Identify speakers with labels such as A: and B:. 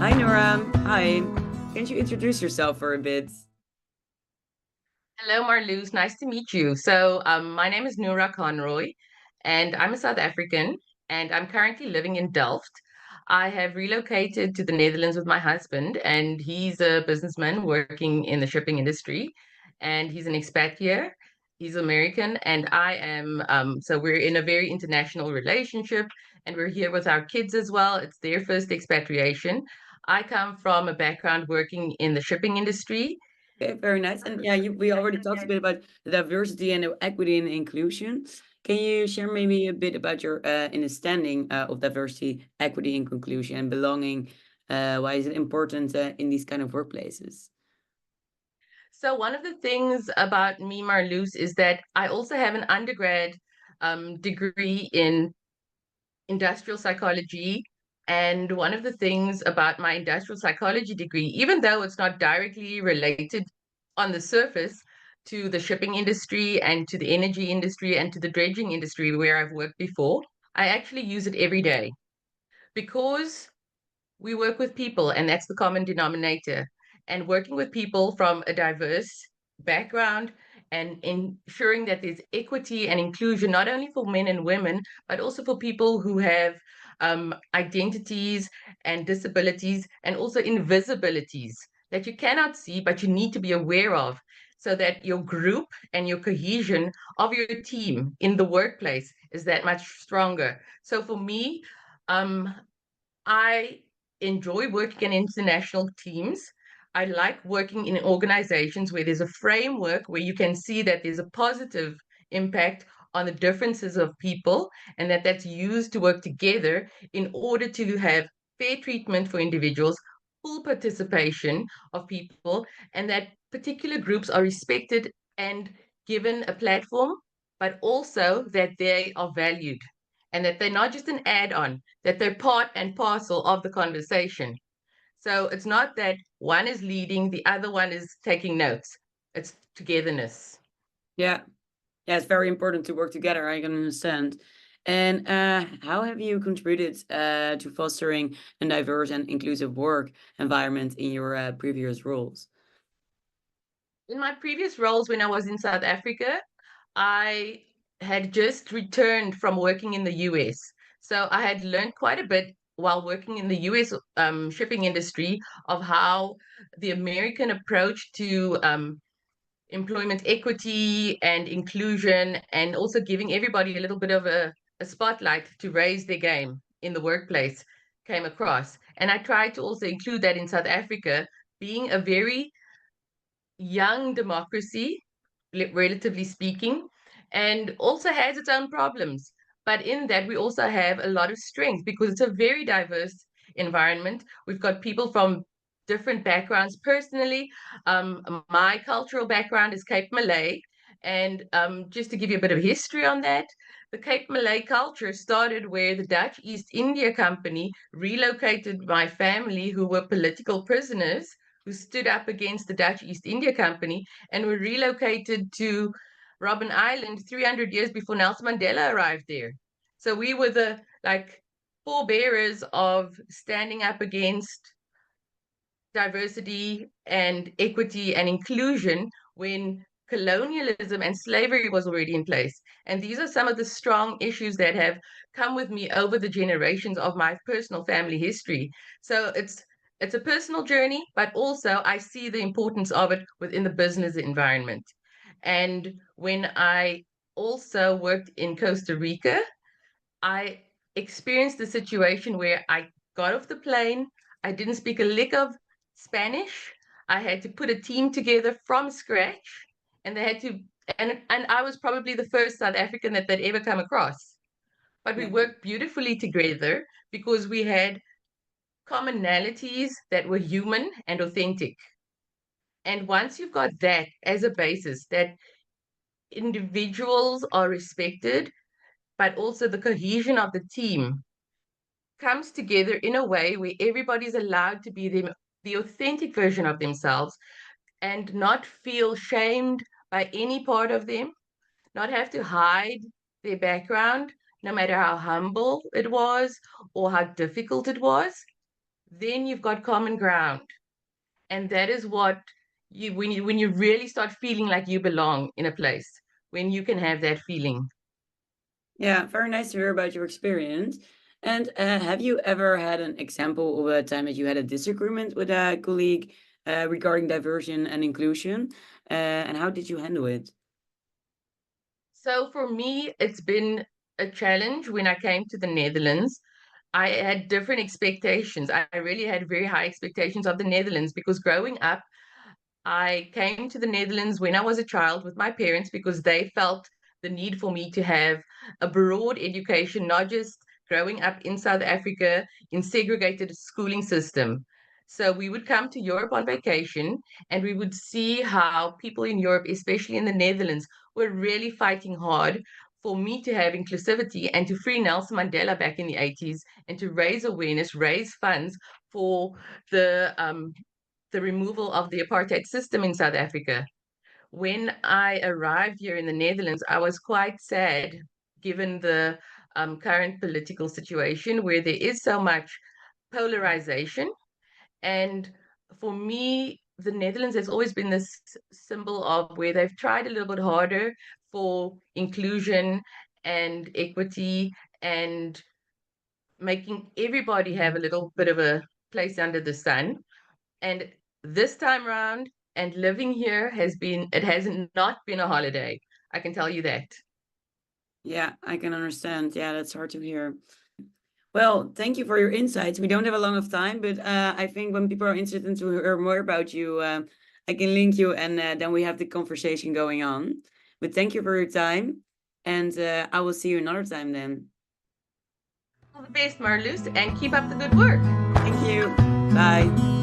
A: Hi, Nora. Hi. Can't you introduce yourself for a bit?
B: Hello, Marloes. Nice to meet you. My name is Nura Conroy, and I'm a South African, and I'm currently living in Delft. I have relocated to the Netherlands with my husband, and he's a businessman working in the shipping industry, and he's an expat here. He's American, and I am. So we're in a very international relationship, and we're here with our kids as well. It's their first expatriation. I come from a background working in the shipping industry.
A: Okay, very nice. And yeah, we already talked a bit about the diversity and the equity and inclusion. Can you share maybe a bit about your understanding of diversity, equity, and inclusion and belonging? Why is it important in these kind of workplaces?
B: So one of the things about me, Marloes, is that I also have an undergrad degree in industrial psychology. And one of the things about my industrial psychology degree, even though it's not directly related on the surface to the shipping industry and to the energy industry and to the dredging industry where I've worked before, I actually use it every day because we work with people, and that's the common denominator. And working with people from a diverse background and ensuring that there's equity and inclusion, not only for men and women, but also for people who have identities and disabilities and also invisibilities that you cannot see, but you need to be aware of so that your group and your cohesion of your team in the workplace is that much stronger. So for me, um, I enjoy working in international teams. I like working in organizations where there's a framework where you can see that there's a positive impact on the differences of people and that that's used to work together in order to have fair treatment for individuals, full participation of people, and that particular groups are respected and given a platform, but also that they are valued and that they're not just an add-on, that they're part and parcel of the conversation. So it's not that one is leading, the other one is taking notes. It's togetherness.
A: Yeah, yeah, it's very important to work together. I can understand. And how have you contributed to fostering a diverse and inclusive work environment in your previous roles?
B: In my previous roles when I was in South Africa, I had just returned from working in the US. So I had learned quite a bit while working in the US shipping industry of how the American approach to employment equity and inclusion, and also giving everybody a little bit of a spotlight to raise their game in the workplace came across. And I tried to also include that in South Africa, being a very young democracy, relatively speaking, and also has its own problems. But in that, we also have a lot of strength because it's a very diverse environment. We've got people from different backgrounds. Personally, my cultural background is Cape Malay. And just to give you a bit of history on that, the Cape Malay culture started where the Dutch East India Company relocated my family, who were political prisoners, who stood up against the Dutch East India Company and were relocated to Robben Island 300 years before Nelson Mandela arrived there. So we were the like forebearers of standing up against diversity and equity and inclusion when colonialism and slavery was already in place. And these are some of the strong issues that have come with me over the generations of my personal family history. So it's a personal journey, but also I see the importance of it within the business environment. And when I also worked in Costa Rica, I experienced a situation where I got off the plane. I didn't speak a lick of Spanish. I had to put a team together from scratch, and they had to, and I was probably the first South African that they'd ever come across. But we
A: Yeah.
B: worked beautifully together because we had commonalities that were human and authentic. And once you've got that as a basis, that individuals are respected, but also the cohesion of the team comes together in a way where everybody's allowed to be the authentic version of themselves and not feel shamed by any part of them, not have to hide their background, no matter how humble it was or how difficult it was. then you've got common ground. And that is what when you really start feeling like you belong in a place, when you can have that feeling.
A: Yeah, very nice to hear about your experience. And have you ever had an example of a time that you had a disagreement with a colleague regarding diversion and inclusion? And how did you handle it?
B: So for me, it's been a challenge when I came to the Netherlands. I had different expectations. I really had very high expectations of the Netherlands because growing up, I came to the Netherlands when I was a child with my parents because they felt the need for me to have a broad education, not just growing up in South Africa in segregated schooling system. So we would come to Europe on vacation and we would see how people in Europe, especially in the Netherlands, were really fighting hard for me to have inclusivity and to free Nelson Mandela back in the 80s and to raise awareness, raise funds for the removal of the apartheid system in South Africa. When I arrived here in the Netherlands, I was quite sad given the current political situation where there is so much polarization. And for me, the Netherlands has always been this symbol of where they've tried a little bit harder for inclusion and equity and making everybody have a little bit of a place under the sun. And this time around, and living here it has not been a holiday. I can tell you that.
A: Yeah, I can understand. Yeah, that's hard to hear. Well, thank you for your insights. We don't have a lot of time, but I think when people are interested to hear more about you, I can link you and then we have the conversation going on. But thank you for your time, and I will see you another time then.
B: All the best, Marloes, and keep up the good work.
A: Thank you. Bye.